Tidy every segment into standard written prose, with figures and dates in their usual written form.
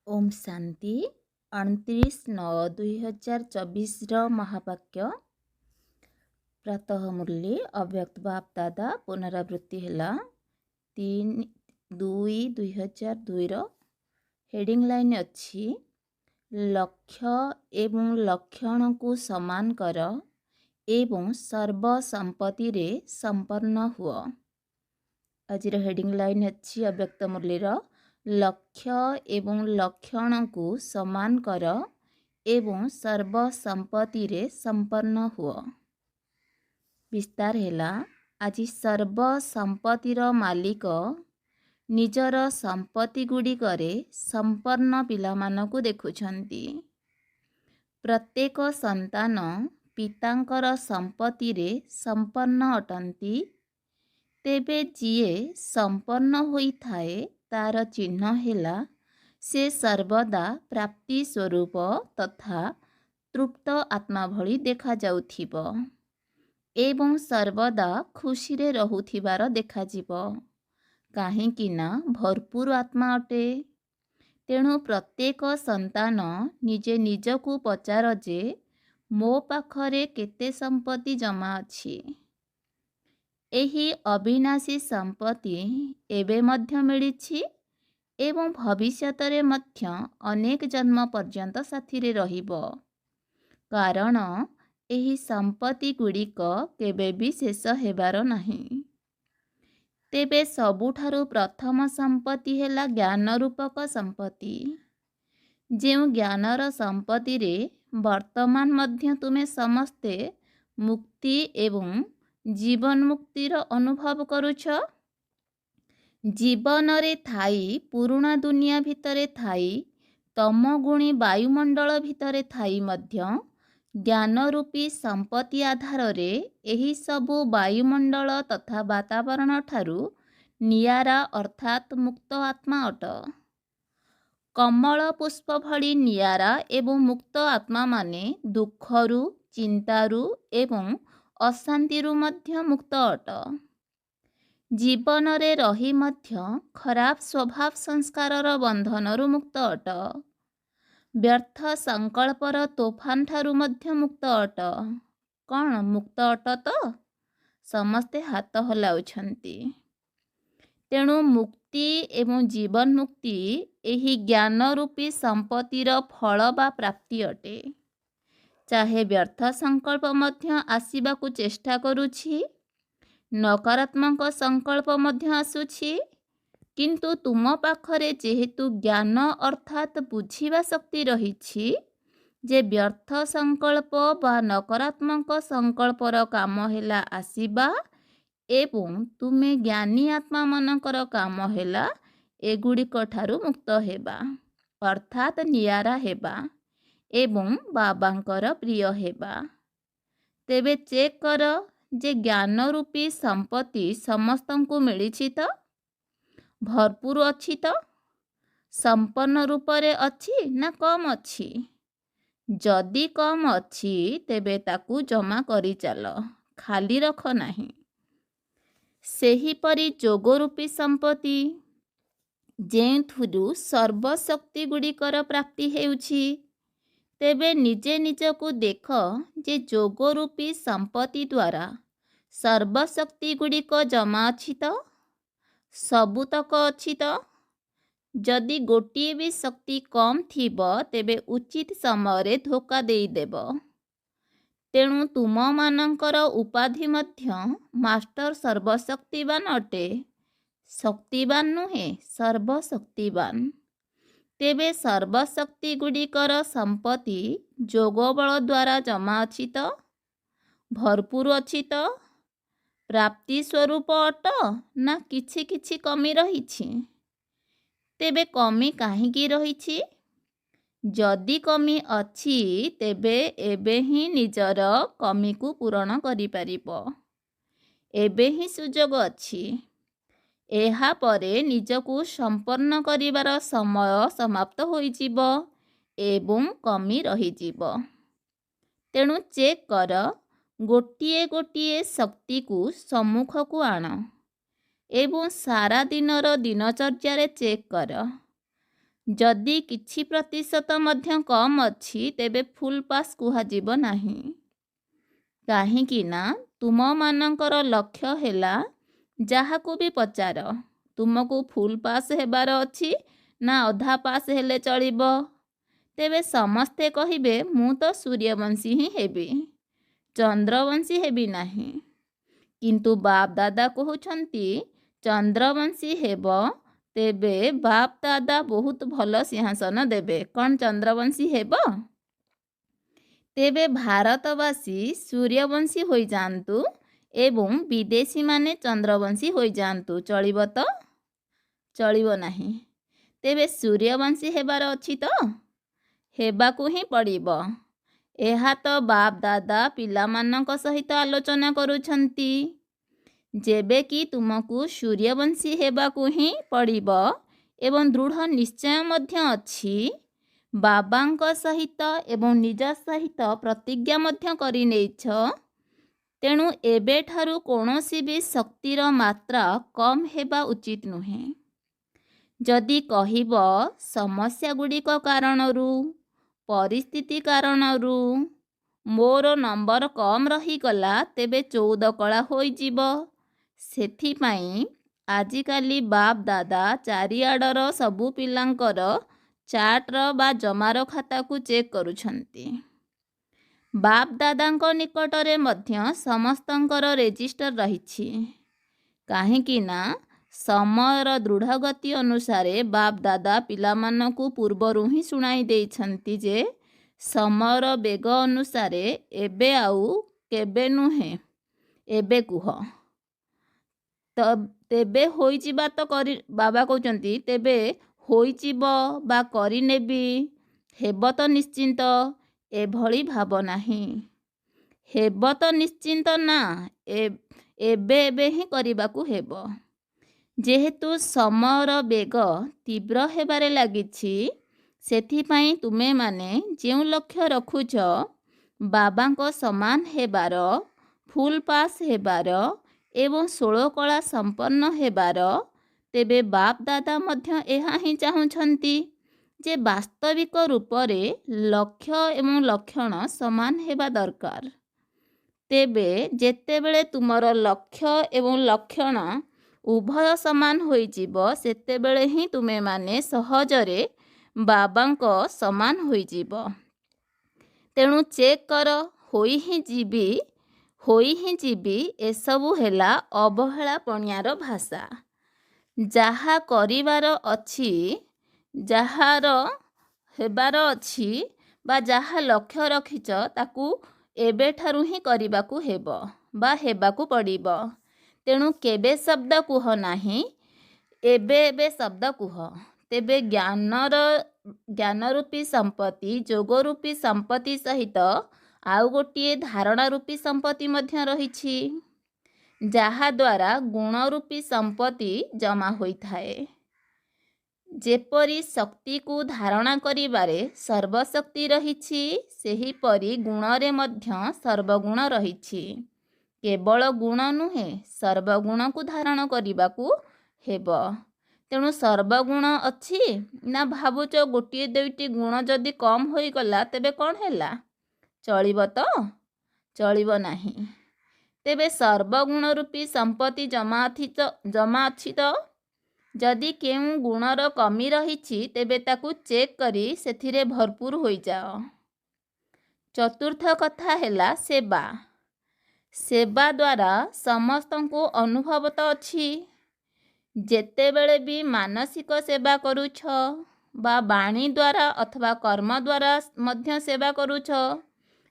ओम शांति 29/9/2024 महावाक्य प्रातः मुरली अव्यक्त बाप दादा पुनरावृत्ति है 3/2/2002 हेडिंग लाइन अच्छी लक्ष्य एवं लक्षण को समान कर एवं सर्व संपत्ति रे संपन्न हुआ। आज हेडिंग लाइन अच्छी अव्यक्त मुरलीर लक्ष्य एवं लक्षण को समान कर एवं सर्व संपत्ति रे संपन्न हुआ। विस्तार हैला आज सर्व संपत्तिर मालिक निजर संपत्ति गुड़िकरे संपन्न पिलामानकु देखुछंती। प्रत्येक संतान पितांकर संपत्ति रे संपन्न अटंती। तेबे जीए संपन्न होई थाए तार चिन्ह हेला से सर्वदा प्राप्ति स्वरूप तथा तृप्त आत्मा भली देखा जाउथिबो एवं सर्वदा खुशी रे रहुथिबार देखा जिवो। काहेकि ना भरपूर आत्मा अटे। तेणु प्रत्येक संतान निजे निजकु पचार जे मो पाखरे केते संपत्ति जमा अछि। एही अविनाशी संपत्ति एबे मध्य मिलिछि एवं भविष्यतरे मध्य अनेक जन्म पर्यंत साथी रे रहिबो। कारण एही संपत्ति गुड़िक केबे भी शेष हेबार नहीं। तेबे सबुठारु प्रथम संपत्ति हेला ज्ञान रूपक संपत्ति। जेउ ज्ञानर संपत्ति रे वर्तमान मध्य तुमे समस्ते मुक्ति एवं जीवन मुक्तिर अनुभव करुछ। जीवन रे थाई पुराणा दुनिया भितरे थाई तमगुणी वायुमंडल भितरे थाई मध्य ज्ञान रूपी संपत्ति आधार रे एही सबु वायुमंडल तथा वातावरण ठारू नियारा अर्थात मुक्त आत्मा अट। कमल पुष्प भली नियारा एवं मुक्त आत्मा माने दुखरू चिंतारू एवं अशांतिरू मध्य मुक्त अट। जीवन रे रही मध्य खराब स्वभाव संस्कारर बंधनरू मुक्त अट। व्यर्थ संकल्पर तोफान ठारू मध्य मुक्त अट। कौन मुक्त अट तो समस्ते हाथ हलाउछंती। तेणु मुक्ति एवं जीवन मुक्ति एही ज्ञान रूपी संपत्तिर फल बा प्राप्ति अटे। चाहे व्यर्थ संकल्प मध्य आसीबाकु चेष्टा करुछि, नकारात्मक संकल्प मध्य आसुछि, किंतु तुम पाखरे जेहेतु ज्ञान अर्थात बुझिबा शक्ति रहिछि जे व्यर्थ संकल्प बा नकारात्मक संकल्पर काम हेला आसीबा एवं तुमे ज्ञानी आत्मा मनकर काम हेला एगुड़िक ठारू मुक्त हेबा अर्थात नियारा हेबा एवं बाबांकर प्रिय हेबा। तेबे चेक कर जे ज्ञान रूपी संपत्ति समस्तंकु मिलिछि तो भरपूर अछि तो संपन्न रूपरे अछि ना कम अछि। जदि कम अछि तेबे ताकू जमा करी चल, खाली रख नाही। सेही परी जोग रूपी संपत्ति जेथुरु सर्वशक्ति गुड़िकर प्राप्ति हेउछि। तेबे निजे निजकु देख जे जोग रूपी संपत्ति द्वारा सर्वशक्ति गुड़िक जमा अछि तो सबुतक अछि तो। जदि गोटिए भी शक्ति कम थिब तेबे उचित समय रे धोखा देई देब। तेणु तुम मानकर उपाधि मध्य मास्टर सर्वशक्तिवान अटे, शक्तिवान नुहे सर्वशक्तिवान। तेबे सर्वशक्ति गुड़िकर संपत्ति जोग बल द्वारा जमा अछि तो भरपूर अछि तो प्राप्ति स्वरूप अट ना किछि किछि कमी रहिछि। तेबे कमी काहींकी रहिछि। जदि कमी अछि तेबे एबे ही निजर कमी को पूरण करि परिबो। एबे ही सुजोग अछि। एहा परे निजकु संपन्न करिवार समय समाप्त होई जिवो एवं कमी रही जिवो। तेणु चेक कर गोटिए गोटिए शक्ति को सम्मुख को आण एवं सारा दिनर दिनचर्या रे चेक कर। ଯଦି କିଛି ପ୍ରତିଶତ ମଧ୍ୟ କମ୍ ଅଛି ତେବେ ଫୁଲ୍ ପାସ୍ କୁହାଯିବ ନାହିଁ। କାହିଁକି ନା ତୁମମାନଙ୍କର ଲକ୍ଷ୍ୟ ହେଲା ଯାହାକୁ ବି ପଚାର ତୁମକୁ ଫୁଲ୍ ପାସ୍ ହେବାର ଅଛି ନା ଅଧା ପାସ୍ ହେଲେ ଚଳିବ, ତେବେ ସମସ୍ତେ କହିବେ ମୁଁ ତ ସୂର୍ଯ୍ୟବଂଶୀ ହିଁ ହେବି, ଚନ୍ଦ୍ରବଂଶୀ ହେବି ନାହିଁ। କିନ୍ତୁ ବାପ ଦାଦା କହୁଛନ୍ତି ଚନ୍ଦ୍ରବଂଶୀ ହେବ, ତେବେ ବାପ ଦାଦା ବହୁତ ଭଲ ସିଂହାସନ ଦେବେ। କ'ଣ ଚନ୍ଦ୍ରବଂଶୀ ହେବ? ତେବେ ଭାରତବାସୀ ସୂର୍ଯ୍ୟବଂଶୀ ହୋଇଯାଆନ୍ତୁ ଏବଂ ବିଦେଶୀମାନେ ଚନ୍ଦ୍ରବଂଶୀ ହୋଇଯାଆନ୍ତୁ, ଚଳିବ ତ? ଚଳିବ ନାହିଁ। ତେବେ ସୂର୍ଯ୍ୟବଂଶୀ ହେବାର ଅଛି ତ? ହେବାକୁ ହିଁ ପଡ଼ିବ। ଏହା ତ ବାପ ଦାଦା ପିଲାମାନଙ୍କ ସହିତ ଆଲୋଚନା କରୁଛନ୍ତି। ଯେବେ କି ତୁମକୁ ସୂର୍ଯ୍ୟବଂଶୀ ହେବାକୁ ହିଁ ପଡ଼ିବ ଏବଂ ଦୃଢ଼ ନିଶ୍ଚୟ ମଧ୍ୟ ଅଛି, ବାବାଙ୍କ ସହିତ ଏବଂ ନିଜ ସହିତ ପ୍ରତିଜ୍ଞା ମଧ୍ୟ କରିନେଇଛ, ତେଣୁ ଏବେଠାରୁ କୌଣସି ବି ଶକ୍ତିର ମାତ୍ରା କମ୍ ହେବା ଉଚିତ ନୁହେଁ। ଯଦି କହିବ ସମସ୍ୟା ଗୁଡ଼ିକ କାରଣରୁ, ପରିସ୍ଥିତି କାରଣରୁ ମୋର ନମ୍ବର କମ୍ ରହିଗଲା, ତେବେ 14 କଳା ହୋଇଯିବ। ସେଥିପାଇଁ ଆଜିକାଲି ବାପ ଦାଦା ଚାରିଆଡ଼ର ସବୁ ପିଲାଙ୍କର ଚାର୍ଟର ବା ଜମାର ଖାତାକୁ ଚେକ୍ କରୁଛନ୍ତି। ବାପ ଦାଦାଙ୍କ ନିକଟରେ ମଧ୍ୟ ସମସ୍ତଙ୍କର ରେଜିଷ୍ଟର ରହିଛି। କାହିଁକି ନା ସମୟର ଦୃଢ଼ଗତି ଅନୁସାରେ ବାପ ଦାଦା ପିଲାମାନଙ୍କୁ ପୂର୍ବରୁ ହିଁ ଶୁଣାଇ ଦେଇଛନ୍ତି ଯେ ସମୟର ବେଗ ଅନୁସାରେ ଏବେ ଆଉ କେବେ ନୁହେଁ, ଏବେ କୁହ। ତେବେ ହୋଇଯିବା ତ ବାବା କହୁଛନ୍ତି ତେବେ ହୋଇଯିବ ବା କରିନେବି, ହେବ ତ ନିଶ୍ଚିନ୍ତ, ଏଭଳି ଭାବ ନାହିଁ। ହେବ ତ ନିଶ୍ଚିନ୍ତ ନା, ଏବେ ଏବେ ହିଁ କରିବାକୁ ହେବ। ଯେହେତୁ ସମୟର ବେଗ ତୀବ୍ର ହେବାରେ ଲାଗିଛି, ସେଥିପାଇଁ ତୁମେମାନେ ଯେଉଁ ଲକ୍ଷ୍ୟ ରଖୁଛ ବାବାଙ୍କ ସମାନ ହେବାର, ଫୁଲ୍ ପାସ୍ ହେବାର ଏବଂ 16 କଳା ସମ୍ପନ୍ନ ହେବାର, ତେବେ ବାପ ଦାଦା ମଧ୍ୟ ଏହା ହିଁ ଚାହୁଁଛନ୍ତି ଯେ ବାସ୍ତବିକ ରୂପରେ ଲକ୍ଷ୍ୟ ଏବଂ ଲକ୍ଷଣ ସମାନ ହେବା ଦରକାର। ତେବେ ଯେତେବେଳେ ତୁମର ଲକ୍ଷ୍ୟ ଏବଂ ଲକ୍ଷଣ ଉଭୟ ସମାନ ହୋଇଯିବ, ସେତେବେଳେ ହିଁ ତୁମେମାନେ ସହଜରେ ବାବାଙ୍କ ସମାନ ହୋଇଯିବ। ତେଣୁ ଚେକ୍ କର, ହୋଇ ହିଁ ଯିବି ଏସବୁ ହେଲା ଅବହେଳା ପଣିଆର ଭାଷା। ଯାହା କରିବାର ଅଛି, ଯାହାର ହେବାର ଅଛି ବା ଯାହା ଲକ୍ଷ୍ୟ ରଖିଛ ତାକୁ ଏବେଠାରୁ ହିଁ କରିବାକୁ ହେବ ବା ହେବାକୁ ପଡ଼ିବ। ତେଣୁ କେବେ ଶବ୍ଦ କୁହ ନାହିଁ, ଏବେ ଏବେ ଶବ୍ଦ କୁହ। ତେବେ ଜ୍ଞାନ ରୂପୀ ସମ୍ପତ୍ତି, ଯୋଗ ରୂପୀ ସମ୍ପତ୍ତି ସହିତ ଆଉ ଗୋଟିଏ ଧାରଣା ରୂପୀ ସମ୍ପତ୍ତି ମଧ୍ୟ ରହିଛି, ଯାହାଦ୍ୱାରା ଗୁଣ ରୂପୀ ସମ୍ପତ୍ତି ଜମା ହୋଇଥାଏ। ଯେପରି ଶକ୍ତିକୁ ଧାରଣା କରିବାରେ ସର୍ବଶକ୍ତି ରହିଛି, ସେହିପରି ଗୁଣରେ ମଧ୍ୟ ସର୍ବଗୁଣ ରହିଛି। କେବଳ ଗୁଣ ନୁହେଁ, ସର୍ବଗୁଣକୁ ଧାରଣ କରିବାକୁ ହେବ। ତେଣୁ ସର୍ବଗୁଣ ଅଛି ନା ଭାବୁଛ ଗୋଟିଏ ଦୁଇଟି ଗୁଣ ଯଦି କମ୍ ହୋଇଗଲା ତେବେ କ'ଣ ହେଲା? ଚଳିବ ତ? ଚଳିବ ନାହିଁ। ତେବେ ସର୍ବଗୁଣ ରୂପୀ ସମ୍ପତ୍ତି ଜମା ଅଛି ତ? ଯଦି କେଉଁ ଗୁଣର କମି ରହିଛି ତେବେ ତାକୁ ଚେକ୍ କରି ସେଥିରେ ଭରପୁର ହୋଇଯାଅ। ଚତୁର୍ଥ କଥା ହେଲା ସେବା। ସେବା ଦ୍ୱାରା ସମସ୍ତଙ୍କୁ ଅନୁଭବ ତ ଅଛି। ଯେତେବେଳେ ବି ମାନସିକ ସେବା କରୁଛ ବା ବାଣୀ ଦ୍ୱାରା ଅଥବା କର୍ମ ଦ୍ୱାରା ମଧ୍ୟ ସେବା କରୁଛ,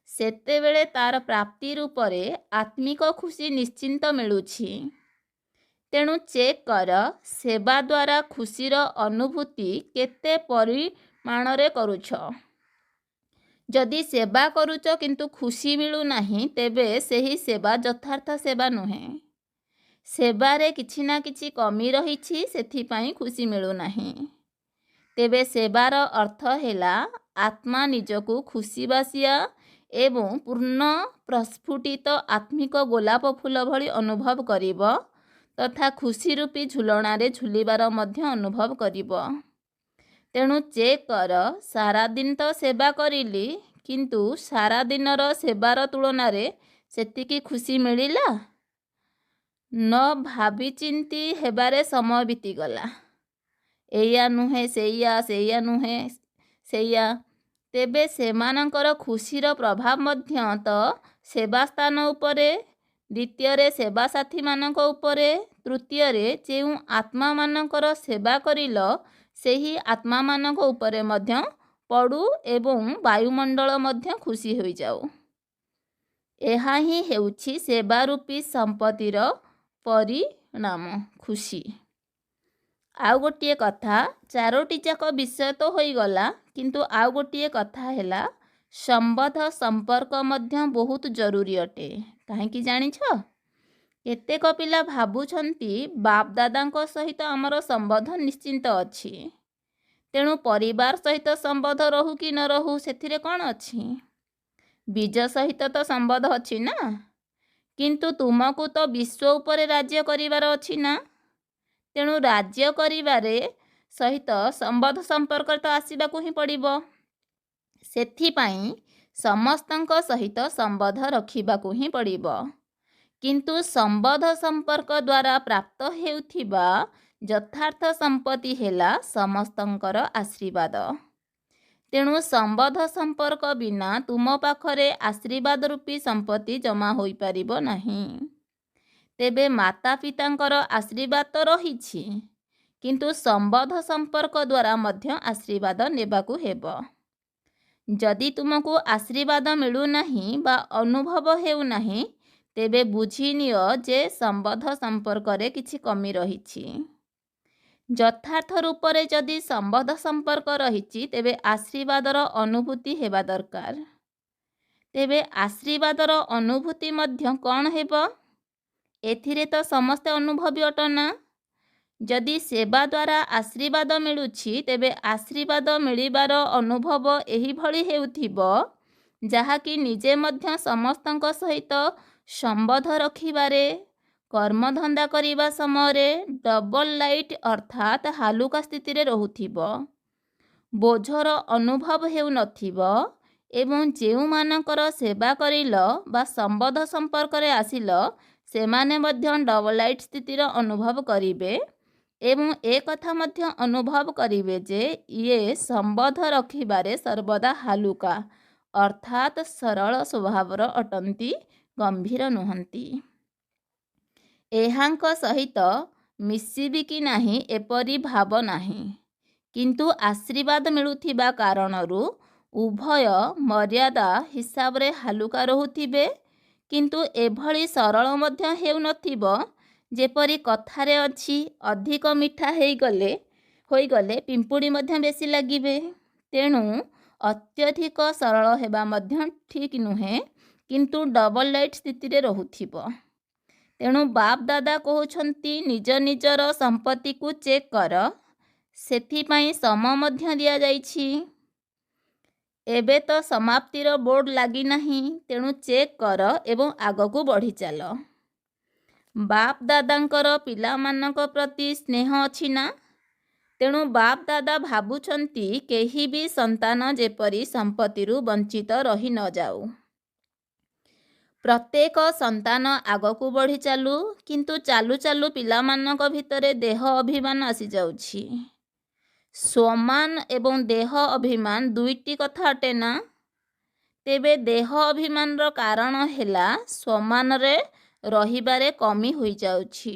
ସେତେବେଳେ ତାର ପ୍ରାପ୍ତି ରୂପରେ ଆତ୍ମିକ ଖୁସି ନିଶ୍ଚିନ୍ତ ମିଳୁଛି। ତେଣୁ ଚେକ୍ କର ସେବା ଦ୍ୱାରା ଖୁସିର ଅନୁଭୂତି କେତେ ପରିମାଣରେ କରୁଛ। ଯଦି ସେବା କରୁଛ କିନ୍ତୁ ଖୁସି ମିଳୁନାହିଁ, ତେବେ ସେହି ସେବା ଯଥାର୍ଥ ସେବା ନୁହେଁ। ସେବାରେ କିଛି ନା କିଛି କମି ରହିଛି, ସେଥିପାଇଁ ଖୁସି ମିଳୁନାହିଁ। ତେବେ ସେବାର ଅର୍ଥ ହେଲା ଆତ୍ମା ନିଜକୁ ଖୁସିବାସିଆ ଏବଂ ପୂର୍ଣ୍ଣ ପ୍ରସ୍ଫୁଟିତ ଆତ୍ମିକ ଗୋଲାପ ଫୁଲ ଭଳି ଅନୁଭବ କରିବ ତଥା ଖୁସି ରୂପୀ ଝୁଲଣାରେ ଝୁଲିବାର ମଧ୍ୟ ଅନୁଭବ କରିବ। ତେଣୁ ଚେକ୍ କର, ସାରାଦିନ ତ ସେବା କରିଲି, କିନ୍ତୁ ସାରାଦିନର ସେବାର ତୁଳନାରେ ସେତିକି ଖୁସି ମିଳିଲା? ନ ଭାବିଚିନ୍ତି ହେବାରେ ସମୟ ବିତିଗଲା। ଏଇଆ ନୁହେଁ ସେଇଆ, ସେଇଆ ନୁହେଁ ସେଇଆ। ତେବେ ସେମାନଙ୍କର ଖୁସିର ପ୍ରଭାବ ମଧ୍ୟ ତ ସେବା ସ୍ଥାନ ଉପରେ, ଦ୍ୱିତୀୟରେ ସେବା ସାଥୀମାନଙ୍କ ଉପରେ, ତୃତୀୟରେ ଯେଉଁ ଆତ୍ମାମାନଙ୍କର ସେବା କରିଲ ସେହି ଆତ୍ମାମାନଙ୍କ ଉପରେ ମଧ୍ୟ ପଡ଼ୁ ଏବଂ ବାୟୁମଣ୍ଡଳ ମଧ୍ୟ ଖୁସି ହୋଇଯାଉ। ଏହା ହିଁ ହେଉଛି ସେବା ରୂପୀ ସମ୍ପତ୍ତିର ପରିଣାମ, ଖୁସି। ଆଉ ଗୋଟିଏ କଥା, ଚାରୋଟି ଯାକ ବିଷୟ ତ ହୋଇଗଲା, କିନ୍ତୁ ଆଉ ଗୋଟିଏ କଥା ହେଲା ସମ୍ବନ୍ଧ ସମ୍ପର୍କ ମଧ୍ୟ ବହୁତ ଜରୁରୀ ଅଟେ। କାହିଁକି ଜାଣିଛ? କେତେକ ପିଲା ଭାବୁଛନ୍ତି ବାପ ଦାଦାଙ୍କ ସହିତ ଆମର ସମ୍ବନ୍ଧ ନିଶ୍ଚିନ୍ତ ଅଛି, ତେଣୁ ପରିବାର ସହିତ ସମ୍ବନ୍ଧ ରହୁ କି ନ ରହୁ ସେଥିରେ କ'ଣ ଅଛି? ବୀଜ ସହିତ ତ ସମ୍ବନ୍ଧ ଅଛି ନା, କିନ୍ତୁ ତୁମକୁ ତ ବିଶ୍ୱ ଉପରେ ରାଜ୍ୟ କରିବାର ଅଛି ନା, ତେଣୁ ରାଜ୍ୟ କରିବାରେ ସହିତ ସମ୍ବନ୍ଧ ସମ୍ପର୍କ ତ ଆସିବାକୁ ହିଁ ପଡ଼ିବ। ସେଥିପାଇଁ ସମସ୍ତଙ୍କ ସହିତ ସମ୍ବନ୍ଧ ରଖିବାକୁ ହିଁ ପଡ଼ିବ। କିନ୍ତୁ ସମ୍ବନ୍ଧ ସମ୍ପର୍କ ଦ୍ୱାରା ପ୍ରାପ୍ତ ହେଉଥିବା ଯଥାର୍ଥ ସମ୍ପତ୍ତି ହେଲା ସମସ୍ତଙ୍କର ଆଶୀର୍ବାଦ। ତେଣୁ ସମ୍ବନ୍ଧ ସମ୍ପର୍କ ବିନା ତୁମ ପାଖରେ ଆଶୀର୍ବାଦ ରୂପୀ ସମ୍ପତ୍ତି ଜମା ହୋଇପାରିବ ନାହିଁ। ତେବେ ମାତା ପିତାଙ୍କର ଆଶୀର୍ବାଦ ତ ରହିଛି, କିନ୍ତୁ ସମ୍ବନ୍ଧ ସମ୍ପର୍କ ଦ୍ୱାରା ମଧ୍ୟ ଆଶୀର୍ବାଦ ନେବାକୁ ହେବ। ଯଦି ତୁମକୁ ଆଶୀର୍ବାଦ ମିଳୁନାହିଁ ବା ଅନୁଭବ ହେଉନାହିଁ, ତେବେ ବୁଝିନିଅ ଯେ ସମ୍ବନ୍ଧ ସମ୍ପର୍କରେ କିଛି କମି ରହିଛି। ଯଥାର୍ଥ ରୂପରେ ଯଦି ସମ୍ବନ୍ଧ ସମ୍ପର୍କ ରହିଛି, ତେବେ ଆଶୀର୍ବାଦର ଅନୁଭୂତି ହେବା ଦରକାର। ତେବେ ଆଶୀର୍ବାଦର ଅନୁଭୂତି ମଧ୍ୟ କ'ଣ ହେବ? ଏଥିରେ ତ ସମସ୍ତେ ଅନୁଭବୀ ଅଟନା। ଯଦି ସେବା ଦ୍ୱାରା ଆଶୀର୍ବାଦ ମିଳୁଛି, ତେବେ ଆଶୀର୍ବାଦ ମିଳିବାର ଅନୁଭବ ଏହିଭଳି ହେଉଥିବ, ଯାହାକି ନିଜେ ମଧ୍ୟ ସମସ୍ତଙ୍କ ସହିତ ସମ୍ବନ୍ଧ ରଖିବାରେ, କର୍ମଧନ୍ଦା କରିବା ସମୟରେ ଡବଲ ଲାଇଟ୍ ଅର୍ଥାତ୍ ହାଲୁକା ସ୍ଥିତିରେ ରହୁଥିବ, ବୋଝର ଅନୁଭବ ହେଉନଥିବ ଏବଂ ଯେଉଁମାନଙ୍କର ସେବା କରିଲ ବା ସମ୍ବନ୍ଧ ସମ୍ପର୍କରେ ଆସିଲ ସେମାନେ ମଧ୍ୟ ଡବଲ ଲାଇଟ୍ ସ୍ଥିତିର ଅନୁଭବ କରିବେ ଏବଂ ଏକଥା ମଧ୍ୟ ଅନୁଭବ କରିବେ ଯେ ଇଏ ସମ୍ବନ୍ଧ ରଖିବାରେ ସର୍ବଦା ହାଲୁକା ଅର୍ଥାତ୍ ସରଳ ସ୍ୱଭାବର ଅଟନ୍ତି, ଗମ୍ଭୀର ନୁହନ୍ତି। ଏହାଙ୍କ ସହିତ ମିଶିବି କି ନାହିଁ ଏପରି ଭାବ ନାହିଁ, କିନ୍ତୁ ଆଶୀର୍ବାଦ ମିଳୁଥିବା କାରଣରୁ ଉଭୟ ମର୍ୟାଦା ହିସାବରେ ହାଲୁକା ରହୁଥିବେ, କିନ୍ତୁ ଏଭଳି ସରଳ ମଧ୍ୟ ହେଉନଥିବ ଯେପରି କଥାରେ ଅଛି, ଅଧିକ ମିଠା ହୋଇଗଲେ ପିମ୍ପୁଡ଼ି ମଧ୍ୟ ବେଶୀ ଲାଗିବେ। ତେଣୁ ଅତ୍ୟଧିକ ସରଳ ହେବା ମଧ୍ୟ ଠିକ୍ ନୁହେଁ, କିନ୍ତୁ ଡବଲ ଲାଇଟ୍ ସ୍ଥିତିରେ ରହୁଥିବ। ତେଣୁ ବାପ ଦାଦା କହୁଛନ୍ତି ନିଜ ନିଜର ସମ୍ପତ୍ତିକୁ ଚେକ୍ କର, ସେଥିପାଇଁ ସମୟ ମଧ୍ୟ ଦିଆଯାଇଛି। ଏବେ ତ ସମାପ୍ତିର ବୋର୍ଡ଼ ଲାଗିନାହିଁ, ତେଣୁ ଚେକ୍ କର ଏବଂ ଆଗକୁ ବଢ଼ିଚାଲ। ବାପ ଦାଦାଙ୍କର ପିଲାମାନଙ୍କ ପ୍ରତି ସ୍ନେହ ଅଛି ନା? ତେଣୁ ବାପ ଦାଦା ଭାବୁଛନ୍ତି କେହି ବି ସନ୍ତାନ ଯେପରି ସମ୍ପତ୍ତିରୁ ବଞ୍ଚିତ ରହି ନ ଯାଉ। ପ୍ରତ୍ୟେକ ସନ୍ତାନ ଆଗକୁ ବଢ଼ି ଚାଲୁ, କିନ୍ତୁ ଚାଲୁ ଚାଲୁ ପିଲାମାନଙ୍କ ଭିତରେ ଦେହ ଅଭିମାନ ଆସିଯାଉଛି। ସ୍ୱମାନ ଏବଂ ଦେହ ଅଭିମାନ ଦୁଇଟି କଥା ଅଟେ ନା? ତେବେ ଦେହ ଅଭିମାନର କାରଣ ହେଲା ସ୍ୱମାନରେ ରହିବାରେ କମି ହୋଇଯାଉଛି।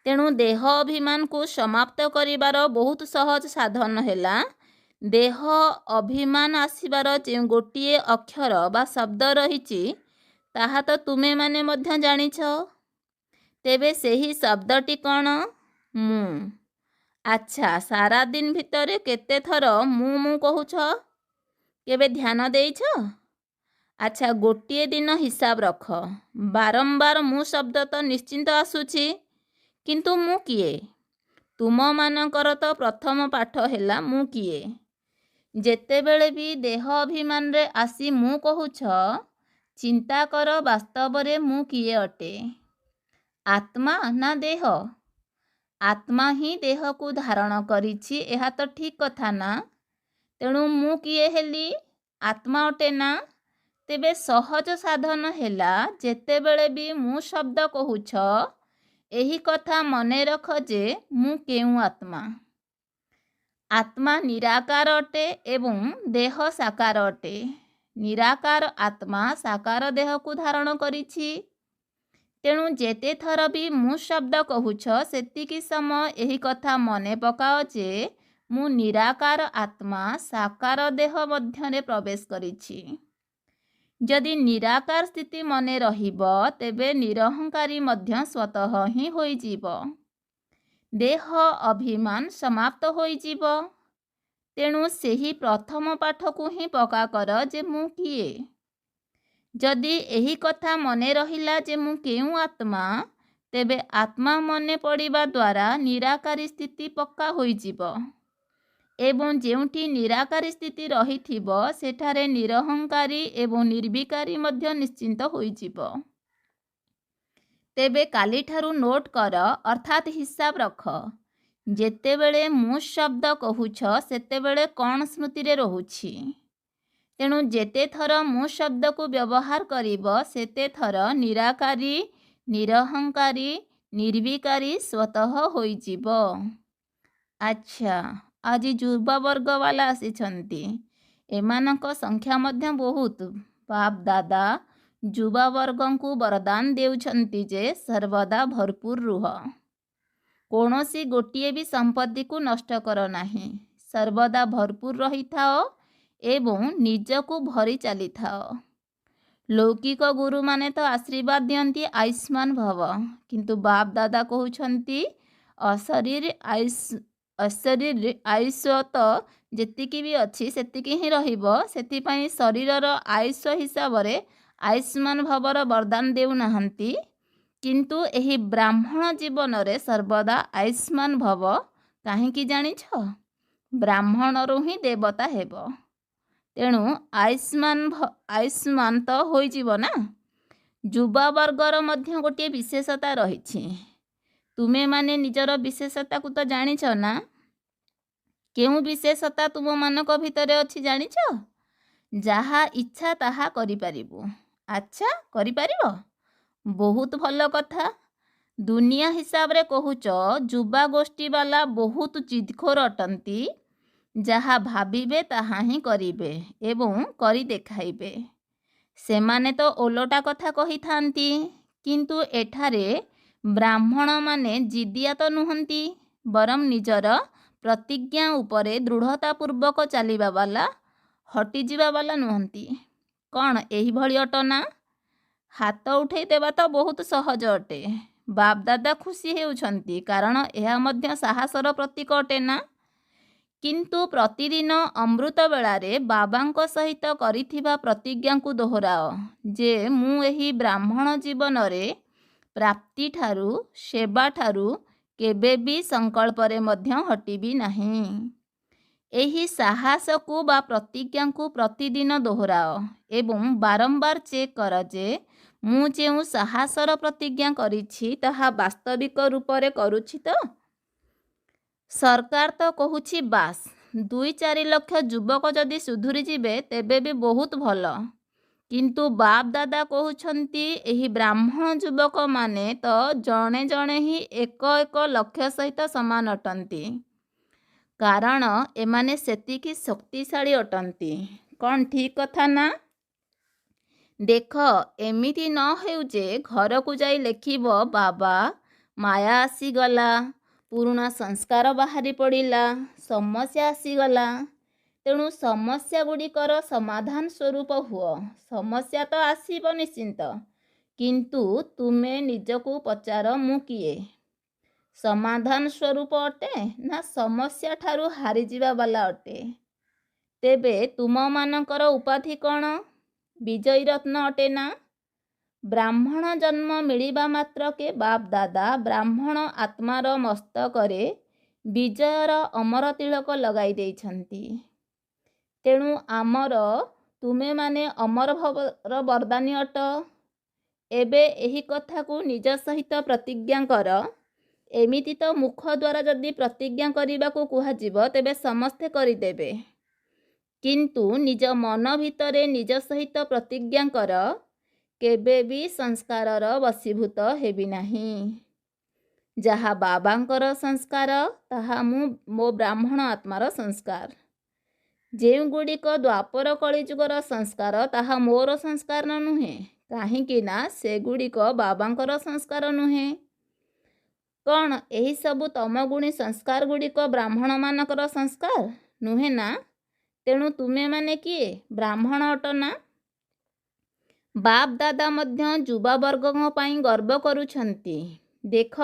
ତେଣୁ ଦେହ ଅଭିମାନକୁ ସମାପ୍ତ କରିବାର ବହୁତ ସହଜ ସାଧନ ହେଲା ଦେହ ଅଭିମାନ ଆସିବାର ଯେଉଁ ଗୋଟିଏ ଅକ୍ଷର ବା ଶବ୍ଦ ରହିଛି, ତାହା ତ ତୁମେମାନେ ମଧ୍ୟ ଜାଣିଛ। ତେବେ ସେହି ଶବ୍ଦଟି କ'ଣ? ମୁଁ। ଆଚ୍ଛା, ସାରାଦିନ ଭିତରେ କେତେ ଥର ମୁଁ କହୁଛ? କେବେ ଧ୍ୟାନ ଦେଇଛ? ଆଚ୍ଛା, ଗୋଟିଏ ଦିନ ହିସାବ ରଖ, ବାରମ୍ବାର ମୁଁ ଶବ୍ଦ ତ ନିଶ୍ଚିନ୍ତ ଆସୁଛି, କିନ୍ତୁ ମୁଁ କିଏ? ତୁମମାନଙ୍କର ତ ପ୍ରଥମ ପାଠ ହେଲା ମୁଁ କିଏ। ଯେତେବେଳେ ବି ଦେହ ଅଭିମାନରେ ଆସି ମୁଁ କହୁଛ, ଚିନ୍ତା କର ବାସ୍ତବରେ ମୁଁ କିଏ ଅଟେ? ଆତ୍ମା ନା ଦେହ? ଆତ୍ମା ହିଁ ଦେହକୁ ଧାରଣ କରିଛି, ଏହା ତ ଠିକ୍ କଥା ନା? ତେଣୁ ମୁଁ କିଏ ହେଲି? ଆତ୍ମା ଅଟେ ନା? ତେବେ ସହଜ ସାଧନ ହେଲା, ଯେତେବେଳେ ବି ମୁଁ ଶବ୍ଦ କହୁଛ, ଏହି କଥା ମନେ ରଖ ଯେ ମୁଁ କେଉଁ ଆତ୍ମା। ଆତ୍ମା ନିରାକାର ଅଟେ ଏବଂ ଦେହ ସାକାର ଅଟେ। ନିରାକାର ଆତ୍ମା ସାକାର ଦେହକୁ ଧାରଣ କରିଛି। ତେଣୁ ଯେତେ ଥର ବି ମୁଁ ଶବ୍ଦ କହୁଛ, ସେତିକି ସମୟ ଏହି କଥା ମନେ ପକାଅ ଯେ ମୁଁ ନିରାକାର ଆତ୍ମା ସାକାର ଦେହ ମଧ୍ୟରେ ପ୍ରବେଶ କରିଛି। ଯଦି ନିରାକାର ସ୍ଥିତି ମନେ ରହିବ, ତେବେ ନିରହଙ୍କାରୀ ମଧ୍ୟ ସ୍ୱତଃ ହିଁ ହୋଇଯିବ। ଦେହ ଅଭିମାନ ସମାପ୍ତ ହୋଇଯିବ। ତେଣୁ ସେହି ପ୍ରଥମ ପାଠକୁ ହିଁ ପକ୍କା କର ଯେ ମୁଁ କିଏ। ଯଦି ଏହି କଥା ମନେ ରହିଲା ଯେ ମୁଁ କେଉଁ ଆତ୍ମା, ତେବେ ଆତ୍ମା ମନେ ପଡ଼ିବା ଦ୍ୱାରା ନିରାକାରୀ ସ୍ଥିତି ପକ୍କା ହୋଇଯିବ ଏବଂ ଯେଉଁଠି ନିରାକାରୀ ସ୍ଥିତି ରହିଥିବ, ସେଠାରେ ନିରହଙ୍କାରୀ ଏବଂ ନିର୍ବିକାରୀ ମଧ୍ୟ ନିଶ୍ଚିନ୍ତ ହୋଇଯିବ। ତେବେ କାଲିଠାରୁ ନୋଟ୍ କର, ଅର୍ଥାତ୍ ହିସାବ ରଖ। ଯେତେବେଳେ ମୁଁ ଶବ୍ଦ କହୁଛ, ସେତେବେଳେ କ'ଣ ସ୍ମୃତିରେ ରହୁଛି? ତେଣୁ ଯେତେ ଥର ମୁଁ ଶବ୍ଦକୁ ବ୍ୟବହାର କରିବ, ସେତେ ଥର ନିରାକାରୀ, ନିରହଙ୍କାରୀ, ନିର୍ବିକାରୀ ସ୍ୱତଃ ହୋଇଯିବ। ଆଚ୍ଛା, ଆଜି ଯୁବବର୍ଗବାଲା ଆସିଛନ୍ତି। ଏମାନଙ୍କ ସଂଖ୍ୟା ମଧ୍ୟ ବହୁତ। ବାପ ଦାଦା ଯୁବବର୍ଗଙ୍କୁ ବରଦାନ ଦେଉଛନ୍ତି ଯେ ସର୍ବଦା ଭରପୁର ରୁହ। କୌଣସି ଗୋଟିଏ ବି ସମ୍ପତ୍ତିକୁ ନଷ୍ଟ କର ନାହିଁ। ସର୍ବଦା ଭରପୁର ରହିଥାଅ ଏବଂ ନିଜକୁ ଭରି ଚାଲିଥାଅ। ଲୌକିକ ଗୁରୁମାନେ ତ ଆଶୀର୍ବାଦ ଦିଅନ୍ତି ଆୟୁଷ୍ମାନ ଭବ, କିନ୍ତୁ ବାପ ଦାଦା କହୁଛନ୍ତି ଅଶରୀର ଆୟୁଷ ତ ଯେତିକି ବି ଅଛି ସେତିକି ହିଁ ରହିବ। ସେଥିପାଇଁ ଶରୀରର ଆୟୁଷ ହିସାବରେ ଆୟୁଷ୍ମାନ ଭବର ବରଦାନ ଦେଉନାହାନ୍ତି, କିନ୍ତୁ ଏହି ବ୍ରାହ୍ମଣ ଜୀବନରେ ସର୍ବଦା ଆୟୁଷ୍ମାନ ଭବ। କାହିଁକି ଜାଣିଛ? ବ୍ରାହ୍ମଣରୁ ହିଁ ଦେବତା ହେବ। ତେଣୁ ଆୟୁଷ୍ମାନ ତ ହୋଇଯିବ ନା। ଯୁବବର୍ଗର ମଧ୍ୟ ଗୋଟିଏ ବିଶେଷତା ରହିଛି। ତୁମେମାନେ ନିଜର ବିଶେଷତାକୁ ତ ଜାଣିଛ ନା? କେଉଁ ବିଶେଷତା ତୁମମାନଙ୍କ ଭିତରେ ଅଛି ଜାଣିଛ? ଯାହା ଇଚ୍ଛା ତାହା କରିପାରିବୁ। ଆଚ୍ଛା, କରିପାରିବ? ବହୁତ ଭଲ କଥା। ଦୁନିଆ ହିସାବରେ କହୁଛ, ଯୁବା ଗୋଷ୍ଠୀବାଲା ବହୁତ ଜିଦଖୋର ଅଟନ୍ତି। ଯାହା ଭାବିବେ ତାହା ହିଁ କରିବେ ଏବଂ କରି ଦେଖାଇବେ। ସେମାନେ ତ ଓଲଟା କଥା କହିଥାନ୍ତି, କିନ୍ତୁ ଏଠାରେ ବ୍ରାହ୍ମଣମାନେ ଜିଦିଆ ତ ନୁହନ୍ତି, ବରଂ ନିଜର ପ୍ରତିଜ୍ଞା ଉପରେ ଦୃଢ଼ତାପୂର୍ବକ ଚାଲିବା ବାଲା, ହଟିଯିବା ବାଲା ନୁହନ୍ତି। କ'ଣ ଏହିଭଳି ଅଟ ନା? ହାତ ଉଠାଇ ଦେବା ତ ବହୁତ ସହଜ ଅଟେ। ବାପ ଦାଦା ଖୁସି ହେଉଛନ୍ତି, କାରଣ ଏହା ମଧ୍ୟ ସାହସର ପ୍ରତୀକ ଅଟେ ନା। କିନ୍ତୁ ପ୍ରତିଦିନ ଅମୃତ ବେଳାରେ ବାବାଙ୍କ ସହିତ କରିଥିବା ପ୍ରତିଜ୍ଞାକୁ ଦୋହରାଅ ଯେ ମୁଁ ଏହି ବ୍ରାହ୍ମଣ ଜୀବନରେ ପ୍ରାପ୍ତିଠାରୁ, ସେବାଠାରୁ କେବେ ବି ସଂକଳ୍ପରେ ମଧ୍ୟ ହଟିବି ନାହିଁ। ଏହି ସାହସକୁ ବା ପ୍ରତିଜ୍ଞାକୁ ପ୍ରତିଦିନ ଦୋହରାଅ ଏବଂ ବାରମ୍ବାର ଚେକ୍ କର ଯେ ମୁଁ ଯେଉଁ ସାହସର ପ୍ରତିଜ୍ଞା କରିଛି, ତାହା ବାସ୍ତବିକ ରୂପରେ କରୁଛି ତ? ସରକାର ତ କହୁଛି ବାସ୍ 2-4 ଲକ୍ଷ ଯୁବକ ଯଦି ସୁଧୁରିଯିବେ, ତେବେ ବି ବହୁତ ଭଲ। କିନ୍ତୁ ବାପ ଦାଦା କହୁଛନ୍ତି ଏହି ବ୍ରାହ୍ମଣ ଯୁବକମାନେ ତ ଜଣେ ଜଣେ ହିଁ 1 ଲକ୍ଷ ସହିତ ସମାନ ଅଟନ୍ତି, କାରଣ ଏମାନେ ସେତିକି ଶକ୍ତିଶାଳୀ ଅଟନ୍ତି। କ'ଣ ଠିକ୍ କଥା ନା? ଦେଖ, ଏମିତି ନ ହେଉ ଯେ ଘରକୁ ଯାଇ ଲେଖିବ, ବାବା ମାୟା ଆସିଗଲା, ପୁରୁଣା ସଂସ୍କାର ବାହାରି ପଡ଼ିଲା, ସମସ୍ୟା ଆସିଗଲା। ତେଣୁ ସମସ୍ୟା ଗୁଡ଼ିକର ସମାଧାନ ସ୍ୱରୂପ ହୁଅ। ସମସ୍ୟା ତ ଆସିବ ନିଶ୍ଚିନ୍ତ, କିନ୍ତୁ ତୁମେ ନିଜକୁ ପଚାର ମୁଁ କିଏ? ସମାଧାନ ସ୍ୱରୂପ ଅଟେ ନା ସମସ୍ୟା ଠାରୁ ହାରିଯିବା ବାଲା ଅଟେ? ତେବେ ତୁମମାନଙ୍କର ଉପାଧି କ'ଣ? ବିଜୟୀ ରତ୍ନ ଅଟେ ନା? ବ୍ରାହ୍ମଣ ଜନ୍ମ ମିଳିବା ମାତ୍ରକେ ବାପ ଦାଦା ବ୍ରାହ୍ମଣ ଆତ୍ମାର ମସ୍ତକରେ ବିଜୟର ଅମର ତିଳକ ଲଗାଇ ଦେଇଛନ୍ତି। ତେଣୁ ତୁମେମାନେ ଅମର ଭବର ବରଦାନୀ ଅଟ। ଏବେ ଏହି କଥାକୁ ନିଜ ସହିତ ପ୍ରତିଜ୍ଞା କର ଏମିତି ତ ମୁଖ ଦ୍ୱାରା ଯଦି ପ୍ରତିଜ୍ଞା କରିବାକୁ କୁହାଯିବ ତେବେ ସମସ୍ତେ କରିଦେବେ, କିନ୍ତୁ ନିଜ ମନ ଭିତରେ ନିଜ ସହିତ ପ୍ରତିଜ୍ଞା କର, କେବେ ବି ସଂସ୍କାରର ବଶୀଭୂତ ହେବି ନାହିଁ। ଯାହା ବାବାଙ୍କର ସଂସ୍କାର ତାହା ମୋ ବ୍ରାହ୍ମଣ ଆତ୍ମାର ସଂସ୍କାର। ଯେଉଁଗୁଡ଼ିକ ଦ୍ୱାପର କଳିଯୁଗର ସଂସ୍କାର ତାହା ମୋର ସଂସ୍କାର ନୁହେଁ, କାହିଁକି ନା ସେଗୁଡ଼ିକ ବାବାଙ୍କର ସଂସ୍କାର ନୁହେଁ। କ'ଣ ଏହିସବୁ ତମଗୁଣୀ ସଂସ୍କାର ଗୁଡ଼ିକ ବ୍ରାହ୍ମଣମାନଙ୍କର ସଂସ୍କାର ନୁହେଁ ନା? ତେଣୁ ତୁମେମାନେ କିଏ? ବ୍ରାହ୍ମଣ ଅଟ ନା? ବାପ ଦାଦା ମଧ୍ୟ ଯୁବାବର୍ଗଙ୍କ ପାଇଁ ଗର୍ବ କରୁଛନ୍ତି। ଦେଖ,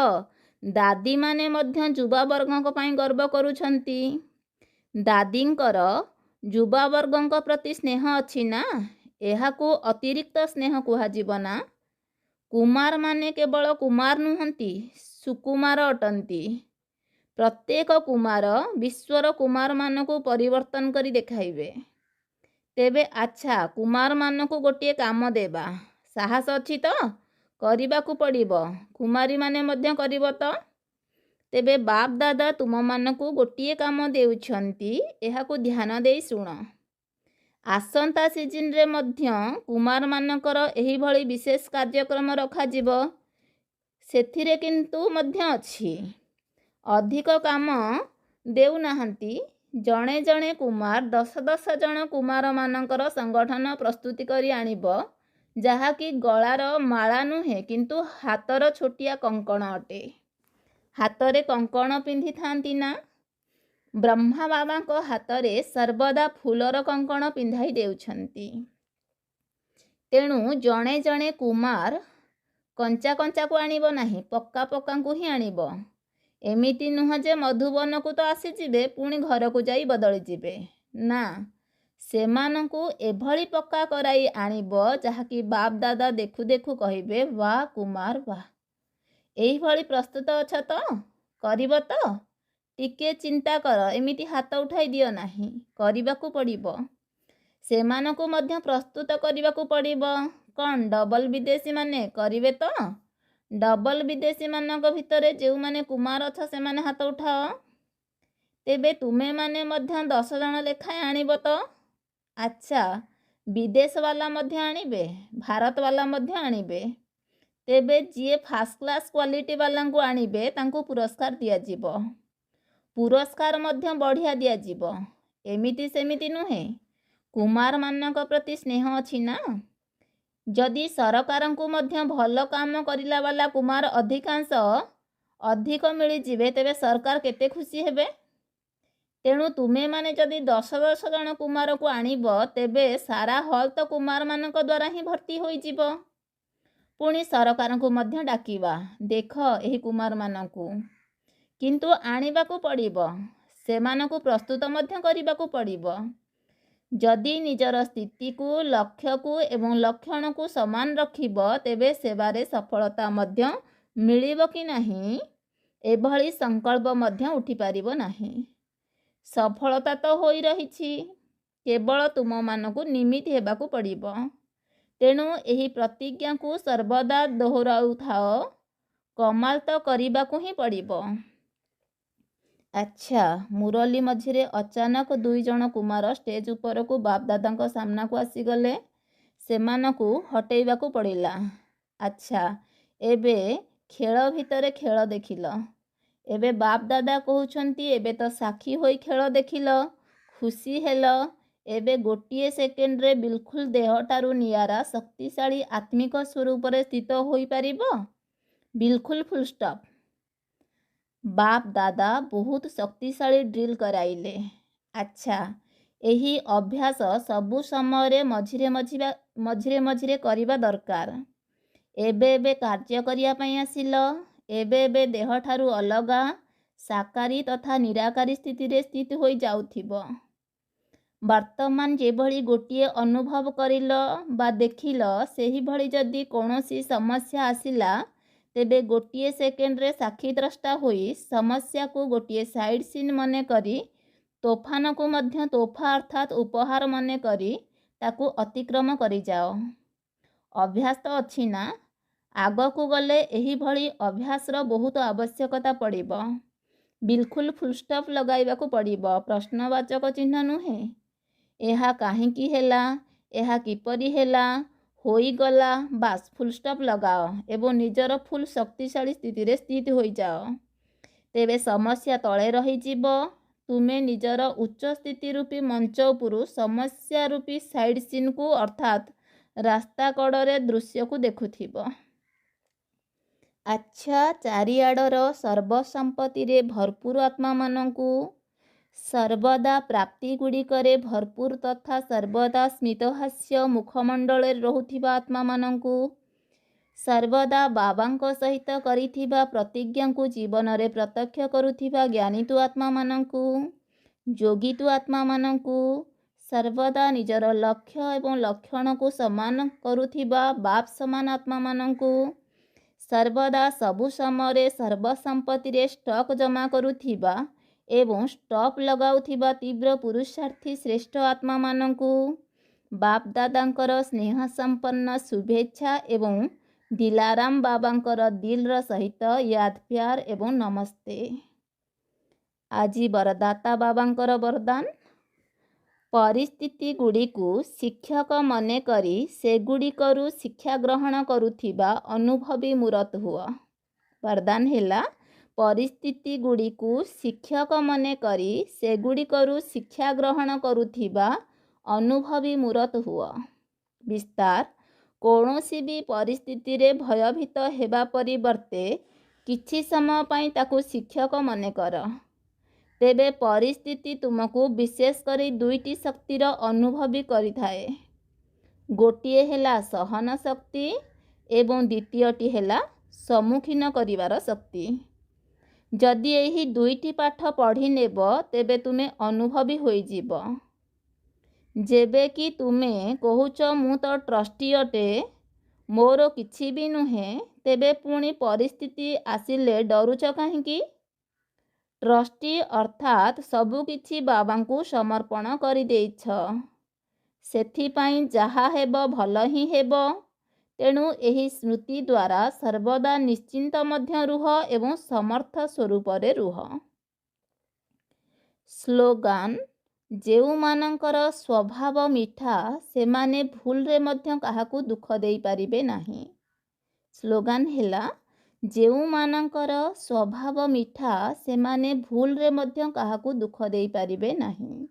ଦାଦୀମାନେ ମଧ୍ୟ ଯୁବାବର୍ଗଙ୍କ ପାଇଁ ଗର୍ବ କରୁଛନ୍ତି। ଦାଦୀଙ୍କର ଯୁବାବର୍ଗଙ୍କ ପ୍ରତି ସ୍ନେହ ଅଛି ନା? ଏହାକୁ ଅତିରିକ୍ତ ସ୍ନେହ କୁହାଯିବ ନା? କୁମାରମାନେ କେବଳ କୁମାର ନୁହନ୍ତି, ସୁକୁମାର ଅଟନ୍ତି। ପ୍ରତ୍ୟେକ କୁମାର ବିଶ୍ୱର କୁମାରମାନଙ୍କୁ ପରିବର୍ତ୍ତନ କରି ଦେଖାଇବେ। ତେବେ ଆଚ୍ଛା, କୁମାରମାନଙ୍କୁ ଗୋଟିଏ କାମ ଦେବା। ସାହସ ଅଛି ତ? କରିବାକୁ ପଡ଼ିବ। କୁମାରୀମାନେ ମଧ୍ୟ କରିବ ତ? ତେବେ ବାପ ଦାଦା ତୁମମାନଙ୍କୁ ଗୋଟିଏ କାମ ଦେଉଛନ୍ତି, ଏହାକୁ ଧ୍ୟାନ ଦେଇ ଶୁଣ। ଆସନ୍ତା ସିଜିନରେ ମଧ୍ୟ କୁମାରମାନଙ୍କର ଏହିଭଳି ବିଶେଷ କାର୍ଯ୍ୟକ୍ରମ ରଖାଯିବ। ସେଥିରେ କିନ୍ତୁ ମଧ୍ୟ ଅଛି, ଅଧିକ କାମ ଦେଉନାହାନ୍ତି। ଜଣେ ଜଣେ କୁମାର 10 ଜଣ କୁମାରମାନଙ୍କର ସଂଗଠନ ପ୍ରସ୍ତୁତି କରି ଆଣିବ, ଯାହାକି ଗଳାର ମାଳା ନୁହେଁ କିନ୍ତୁ ହାତର ଛୋଟିଆ କଙ୍କଣ ଅଟେ। ହାତରେ କଙ୍କଣ ପିନ୍ଧିଥାନ୍ତି ନା? ବ୍ରହ୍ମା ବାବାଙ୍କ ହାତରେ ସର୍ବଦା ଫୁଲର କଙ୍କଣ ପିନ୍ଧାଇ ଦେଉଛନ୍ତି। ତେଣୁ ଜଣେ ଜଣେ କୁମାର କଞ୍ଚା କଞ୍ଚାକୁ ଆଣିବ ନାହିଁ, ପକ୍କା ପକ୍କାଙ୍କୁ ହିଁ ଆଣିବ। ଏମିତି ନୁହଁ ଯେ ମଧୁବନକୁ ତ ଆସିଯିବେ ପୁଣି ଘରକୁ ଯାଇ ବଦଳିଯିବେ। ନା, ସେମାନଙ୍କୁ ଏଭଳି ପକ୍କା କରାଇ ଆଣିବ ଯାହାକି ବାପ ଦାଦା ଦେଖୁ ଦେଖୁ କହିବେ, ବାଃ କୁମାର ବାଃ। ଏହିଭଳି ପ୍ରସ୍ତୁତ ଅଛ ତ? କରିବ ତ? ଟିକେ ଚିନ୍ତା କର, ଏମିତି ହାତ ଉଠାଇ ଦିଅ ନାହିଁ। କରିବାକୁ ପଡ଼ିବ। ସେମାନଙ୍କୁ ମଧ୍ୟ ପ୍ରସ୍ତୁତ କରିବାକୁ ପଡ଼ିବ। କ'ଣ ଡବଲ ବିଦେଶୀମାନେ କରିବେ ତ? ଡବଲ ବିଦେଶୀମାନଙ୍କ ଭିତରେ ଯେଉଁମାନେ କୁମାର ଅଛ ସେମାନେ ହାତ ଉଠାଅ। ତେବେ ତୁମେମାନେ ମଧ୍ୟ 10 ଜଣ ଲେଖାଏଁ ଆଣିବ ତ? ଆଚ୍ଛା, ବିଦେଶବାଲା ମଧ୍ୟ ଆଣିବେ, ଭାରତବାଲା ମଧ୍ୟ ଆଣିବେ। ତେବେ ଯିଏ ଫାର୍ଷ୍ଟ କ୍ଲାସ୍ କ୍ୱାଲିଟି ବାଲାଙ୍କୁ ଆଣିବେ ତାଙ୍କୁ ପୁରସ୍କାର ଦିଆଯିବ। ପୁରସ୍କାର ମଧ୍ୟ ବଢ଼ିଆ ଦିଆଯିବ। ଏମିତି ସେମିତି ନୁହେଁ। କୁମାରମାନଙ୍କ ପ୍ରତି ସ୍ନେହ ଅଛି ନା? ଯଦି ସରକାରଙ୍କୁ ମଧ୍ୟ ଭଲ କାମ କରିଲା ବାଲା କୁମାର ଅଧିକ ମିଳିଯିବେ ତେବେ ସରକାର କେତେ ଖୁସି ହେବେ। ତେଣୁ ତୁମେମାନେ ଯଦି 10 ଜଣ କୁମାରକୁ ଆଣିବ ତେବେ ସାରା ହଲ୍ ତ କୁମାରମାନଙ୍କ ଦ୍ୱାରା ହିଁ ଭର୍ତ୍ତି ହୋଇଯିବ। ପୁଣି ସରକାରଙ୍କୁ ମଧ୍ୟ ଡାକିବା, ଦେଖ ଏହି କୁମାରମାନଙ୍କୁ। କିନ୍ତୁ ଆଣିବାକୁ ପଡ଼ିବ, ସେମାନଙ୍କୁ ପ୍ରସ୍ତୁତ ମଧ୍ୟ କରିବାକୁ ପଡ଼ିବ। ଯଦି ନିଜର ସ୍ଥିତିକୁ, ଲକ୍ଷ୍ୟକୁ ଏବଂ ଲକ୍ଷଣକୁ ସମାନ ରଖିବ ତେବେ ସେବାରେ ସଫଳତା ମଧ୍ୟ ମିଳିବ କି ନାହିଁ, ଏଭଳି ସଂକଳ୍ପ ମଧ୍ୟ ଉଠିପାରିବ ନାହିଁ। ସଫଳତା ତ ହୋଇ ରହିଛି, କେବଳ ତୁମମାନଙ୍କୁ ନିମିତ୍ତ ହେବାକୁ ପଡ଼ିବ। ତେଣୁ ଏହି ପ୍ରତିଜ୍ଞାକୁ ସର୍ବଦା ଦୋହରାଉଥାଅ, କମାଲ ତ କରିବାକୁ ହିଁ ପଡ଼ିବ। ଆଚ୍ଛା, ମୁରଲୀ ମଝିରେ ଅଚାନକ 2 ଜଣ କୁମାର ଷ୍ଟେଜ୍ ଉପରକୁ ବାପ ଦାଦାଙ୍କ ସାମ୍ନାକୁ ଆସିଗଲେ। ସେମାନଙ୍କୁ ହଟେଇବାକୁ ପଡ଼ିଲା। ଆଚ୍ଛା, ଏବେ ଖେଳ ଭିତରେ ଖେଳ ଦେଖିଲ। ଏବେ ବାପ ଦାଦା କହୁଛନ୍ତି, ଏବେ ତ ସାକ୍ଷୀ ହୋଇ ଖେଳ ଦେଖିଲ, ଖୁସି ହେଲ। ଏବେ ଗୋଟିଏ ସେକେଣ୍ଡରେ ବିଲକୁଲ ଦେହଠାରୁ ନିଆରା ଶକ୍ତିଶାଳୀ ଆତ୍ମିକ ସ୍ୱରୂପରେ ସ୍ଥିତ ହୋଇପାରିବ। ବିଲକୁଲ ଫୁଲଷ୍ଟପ୍। ବାପ ଦାଦା ବହୁତ ଶକ୍ତିଶାଳୀ ଡ୍ରିଲ୍ କରାଇଲେ। ଆଚ୍ଛା, ଏହି ଅଭ୍ୟାସ ସବୁ ସମୟରେ ମଝିରେ ମଝିରେ କରିବା ଦରକାର। ଏବେ କାର୍ଯ୍ୟ କରିବା ପାଇଁ ଆସିଲ। ଏବେ ଦେହଠାରୁ ଅଲଗା ସାକାରୀ ତଥା ନିରାକାରୀ ସ୍ଥିତିରେ ସ୍ଥିତ ହୋଇ ଯାଉଥିବ। ବର୍ତ୍ତମାନ ଯେଭଳି ଗୋଟିଏ ଅନୁଭବ କରିଲ ବା ଦେଖିଲ, ସେହିଭଳି ଯଦି କୌଣସି ସମସ୍ୟା ଆସିଲା ତେବେ ଗୋଟିଏ ସେକେଣ୍ଡରେ ସାକ୍ଷୀଦ୍ରଷ୍ଟା ହୋଇ ସମସ୍ୟାକୁ ଗୋଟିଏ ସାଇଡ୍ ସିନ୍ ମନେକରି, ତୋଫାନକୁ ମଧ୍ୟ ତୋହଫା ଅର୍ଥାତ୍ ଉପହାର ମନେକରି ତାକୁ ଅତିକ୍ରମ କରିଯାଅ। ଅଭ୍ୟାସ ତ ଅଛି ନା? ଆଗକୁ ଗଲେ ଏହିଭଳି ଅଭ୍ୟାସର ବହୁତ ଆବଶ୍ୟକତା ପଡ଼ିବ। ବିଲକୁଲ ଫୁଲଷ୍ଟପ୍ ଲଗାଇବାକୁ ପଡ଼ିବ, ପ୍ରଶ୍ନବାଚକ ଚିହ୍ନ ନୁହେଁ। ଏହା କାହିଁକି ହେଲା, ଏହା କିପରି ହେଲା, ହୋଇଗଲା, ବାସ୍ ଫୁଲଷ୍ଟପ୍ ଲଗାଅ ଏବଂ ନିଜର ଫୁଲ୍ ଶକ୍ତିଶାଳୀ ସ୍ଥିତିରେ ସ୍ଥିତ ହୋଇଯାଅ। ତେବେ ସମସ୍ୟା ତଳେ ରହିଯିବ। ତୁମେ ନିଜର ଉଚ୍ଚ ସ୍ଥିତି ରୂପୀ ମଞ୍ଚ ଉପରୁ ସମସ୍ୟା ରୂପୀ ସାଇଡ୍ ସିନ୍କୁ ଅର୍ଥାତ୍ ରାସ୍ତା କଡ଼ରେ ଦୃଶ୍ୟକୁ ଦେଖୁଥିବ। ଆଚ୍ଛା, ଚାରିଆଡ଼ର ସର୍ବସମ୍ପତ୍ତିରେ ଭରପୁର ଆତ୍ମାମାନଙ୍କୁ, ସର୍ବଦା ପ୍ରାପ୍ତିଗୁଡ଼ିକରେ ଭରପୁର ତଥା ସର୍ବଦା ସ୍ମିତହାସ୍ୟ ମୁଖମଣ୍ଡଳରେ ରହୁଥିବା ଆତ୍ମାମାନଙ୍କୁ, ସର୍ବଦା ବାବାଙ୍କ ସହିତ କରିଥିବା ପ୍ରତିଜ୍ଞାକୁ ଜୀବନରେ ପ୍ରତ୍ୟକ୍ଷ କରୁଥିବା ଜ୍ଞାନୀତୁ ଆତ୍ମାମାନଙ୍କୁ, ଯୋଗୀତୁ ଆତ୍ମାମାନଙ୍କୁ, ସର୍ବଦା ନିଜର ଲକ୍ଷ୍ୟ ଏବଂ ଲକ୍ଷଣକୁ ସମାନ କରୁଥିବା ବାପ୍ ସମାନ ଆତ୍ମାମାନଙ୍କୁ, ସର୍ବଦା ସବୁ ସମୟରେ ସର୍ବସମ୍ପତ୍ତିରେ ଷ୍ଟକ୍ ଜମା କରୁଥିବା ଏବଂ ଷ୍ଟପ୍ ଲଗାଉଥିବା ତୀବ୍ର ପୁରୁଷାର୍ଥୀ ଶ୍ରେଷ୍ଠ ଆତ୍ମାମାନଙ୍କୁ ବାପ୍ ଦାଦାଙ୍କର ସ୍ନେହ ସମ୍ପନ୍ନ ଶୁଭେଚ୍ଛା ଏବଂ ଦିଲାରାମ ବାବାଙ୍କର ଦିଲ୍ର ସହିତ ୟାଦ୍ ପ୍ୟାର ଏବଂ ନମସ୍ତେ। ଆଜି ବରଦାତା ବାବାଙ୍କର ବରଦାନ। ପରିସ୍ଥିତି ଗୁଡ଼ିକୁ ଶିକ୍ଷକ ମନେକରି ସେଗୁଡ଼ିକରୁ ଶିକ୍ଷା ଗ୍ରହଣ କରୁଥିବା ଅନୁଭବୀ ମୂରତ ହୁଅ। ବରଦାନ ହେଲା, ପରିସ୍ଥିତି ଗୁଡ଼ିକୁ ଶିକ୍ଷକ ମନେକରି ସେଗୁଡ଼ିକରୁ ଶିକ୍ଷା ଗ୍ରହଣ କରୁଥିବା ଅନୁଭବୀ ମୂରତ ହୁଅ। ବିସ୍ତାର, କୌଣସି ବି ପରିସ୍ଥିତିରେ ଭୟଭୀତ ହେବା ପରିବର୍ତ୍ତେ କିଛି ସମୟ ପାଇଁ ତାକୁ ଶିକ୍ଷକ ମନେକର। ତେବେ ପରିସ୍ଥିତି ତୁମକୁ ବିଶେଷ କରି ଦୁଇଟି ଶକ୍ତିର ଅନୁଭବୀ କରିଥାଏ। ଗୋଟିଏ ହେଲା ସହନ ଶକ୍ତି ଏବଂ ଦ୍ୱିତୀୟଟି ହେଲା ସମ୍ମୁଖୀନ କରିବାର ଶକ୍ତି। ଯଦି ଏହି ଦୁଇଟି ପାଠ ପଢ଼ିନେବ ତେବେ ତୁମେ ଅନୁଭବୀ ହୋଇଯିବ। ଯେବେ କି ତୁମେ କହୁଛ ମୁଁ ତ ଟ୍ରଷ୍ଟି ଅଟେ, ମୋର କିଛି ବି ନୁହେଁ, ତେବେ ପୁଣି ପରିସ୍ଥିତି ଆସିଲେ ଡରୁଛ କାହିଁକି? ଟ୍ରଷ୍ଟି ଅର୍ଥାତ୍ ସବୁକିଛି ବାବାଙ୍କୁ ସମର୍ପଣ କରିଦେଇଛ। ସେଥିପାଇଁ ଯାହା ହେବ ଭଲ ହିଁ ହେବ। ତେଣୁ ଏହି ସ୍ମୃତି ଦ୍ୱାରା ସର୍ବଦା ନିଶ୍ଚିନ୍ତ ମଧ୍ୟ ରୁହ ଏବଂ ସମର୍ଥ ସ୍ୱରୂପରେ ରୁହ। ସ୍ଲୋଗାନ, ଯେଉଁମାନଙ୍କର ସ୍ୱଭାବ ମିଠା ସେମାନେ ଭୁଲରେ ମଧ୍ୟ କାହାକୁ ଦୁଃଖ ଦେଇପାରିବେ ନାହିଁ। ସ୍ଲୋଗାନ ହେଲା, ଯେଉଁମାନଙ୍କର ସ୍ୱଭାବ ମିଠା ସେମାନେ ଭୁଲରେ ମଧ୍ୟ କାହାକୁ ଦୁଃଖ ଦେଇପାରିବେ ନାହିଁ।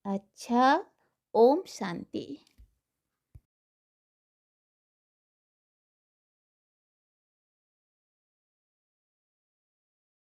ଆଚ୍ଛା, ଓମ୍ ଶାନ୍ତି।